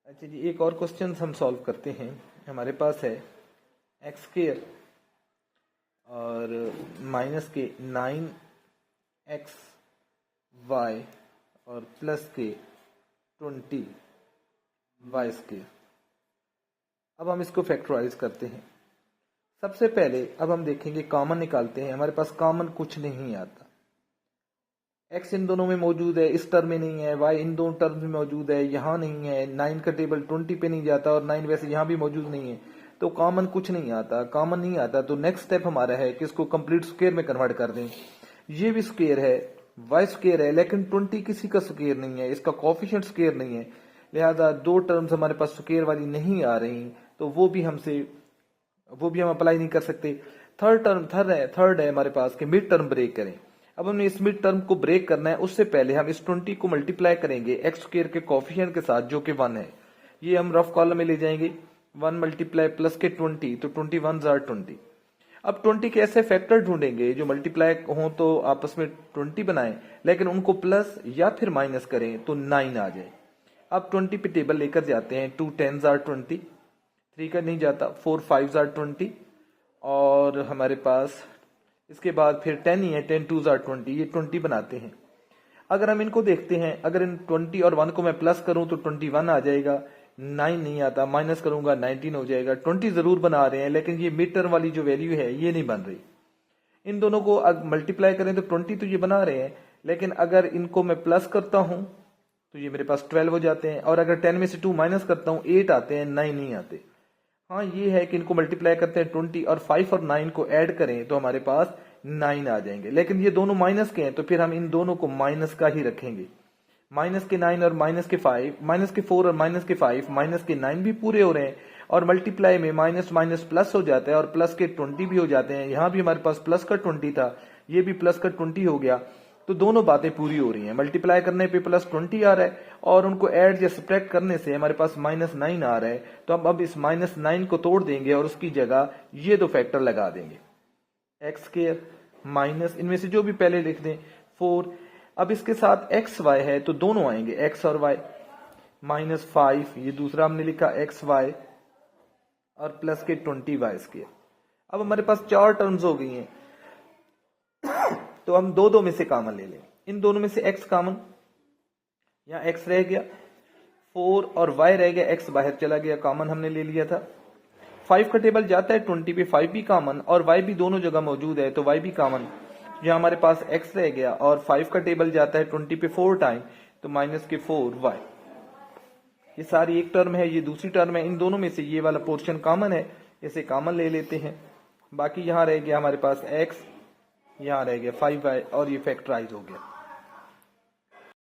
अच्छा जी, एक और क्वेश्चन हम सॉल्व करते हैं। हमारे पास है एक्स स्क्वायर और माइनस के 9x y और प्लस के 20 y स्क्वायर। अब हम इसको फैक्टराइज करते हैं। सबसे पहले अब हम देखेंगे, कॉमन निकालते हैं। हमारे पास कॉमन कुछ नहीं आता। x इन दोनों में मौजूद है, इस टर्म में नहीं है। y इन दोनों टर्म में मौजूद है, यहाँ नहीं है। 9 का टेबल 20 पे नहीं जाता और 9 वैसे यहाँ भी मौजूद नहीं है, तो कॉमन कुछ नहीं आता। कॉमन नहीं आता तो नेक्स्ट स्टेप हमारा है कि इसको कंप्लीट स्क्वायर में कन्वर्ट कर दें। ये भी स्क्वायर है, y स्क्वायर है, लेकिन 20 किसी का स्क्वायर नहीं है, इसका कोएफिशिएंट स्क्वायर नहीं है, लिहाजा दो टर्म्स हमारे पास स्क्वायर वाली नहीं आ रही, तो वो भी हम अप्लाई नहीं कर सकते। थर्ड है हमारे पास कि मिड टर्म ब्रेक करें। अब हमने इस मिड टर्म को ब्रेक करना है, उससे पहले हम इस 20 को मल्टीप्लाई करेंगे एक्स स्क्वायर के कोएफिशिएंट के साथ जो कि 1 है। ये हम रफ कॉलम में ले जाएंगे। 1 मल्टीप्लाई प्लस के 20, तो 21 जार 20। अब 20 के ऐसे फैक्टर ढूंढेंगे जो मल्टीप्लाई हो तो आपस में 20 बनाएं, लेकिन उनको प्लस या फिर माइनस करें तो 9 आ जाए। अब 20 पे टेबल लेकर जाते हैं। 2 10 जार 20, 3 का नहीं जाता, 4 5 जार 20, और हमारे पास इसके बाद फिर 10 ही है, 10 2 जार 20, ये 20 बनाते हैं। अगर हम इनको देखते हैं, अगर इन 20 और 1 को मैं प्लस करूं तो 21 आ जाएगा। 9 नहीं आता, माइनस करूंगा 19 हो जाएगा। 20 जरूर बना रहे हैं, लेकिन ये मीटर वाली जो वैल्यू है ये नहीं बन रही। इन दोनों को मल्टीप्लाई करें तो 20 तो ये बना रहे हैं, लेकिन अगर इनको मैं प्लस करता हूं तो ये मेरे पास 12 हो जाते हैं, और अगर 10 में से 2 माइनस करता हूं 8 आते हैं, 9 नहीं आते। हाँ, ये है कि इनको मल्टीप्लाई करते हैं 20 और 5 और 9 को ऐड करें तो हमारे पास 9 आ जाएंगे, लेकिन ये दोनों माइनस के हैं तो फिर हम इन दोनों को माइनस का ही रखेंगे। माइनस के 9 और माइनस के 5, माइनस के 4 और माइनस के 5, माइनस के 9 भी पूरे हो रहे हैं, और मल्टीप्लाई में माइनस माइनस प्लस हो जाता है और प्लस के 20 भी हो जाते हैं। यहाँ भी हमारे पास प्लस का 20 था, ये भी प्लस का 20 हो गया, तो दोनों बातें पूरी हो रही हैं। मल्टीप्लाई करने पे प्लस 20 आ रहा है और उनको ऐड या सब्ट्रैक्ट करने से हमारे पास माइनस 9 आ रहा है। तो हम अब इस माइनस 9 को तोड़ देंगे और उसकी जगह ये दो फैक्टर लगा देंगे, एक्स स्क्वायर माइनस, इनमें से जो भी पहले लिख दें 4। अब इसके साथ एक्स वाई है तो दोनों आएंगे, एक्स और वाई, माइनस 5, ये दूसरा हमने लिखा एक्स वाई, और प्लस के 20 वाई स्क्वायर। अब हमारे पास 4 टर्म्स हो गई हैं, तो हम दो में से कॉमन ले लें। इन दोनों में से x कॉमन, यहाँ x रह गया, 4 और y रह गया, x बाहर चला गया, कॉमन हमने ले लिया था। 5 का टेबल जाता है 20 पे, 5 भी कॉमन और y भी दोनों जगह मौजूद है तो y भी कॉमन। यहाँ हमारे पास x रह गया, और 5 का टेबल जाता है 20 पे 4 टाइम, तो माइनस के 4y। ये सारी एक टर्म है, ये दूसरी टर्म है। इन दोनों में से ये वाला पोर्शन कॉमन है, इसे कॉमन ले लेते हैं। बाकी यहाँ रह गया हमारे पास x, यहाँ रह गया 5y, और ये फैक्टराइज हो गया।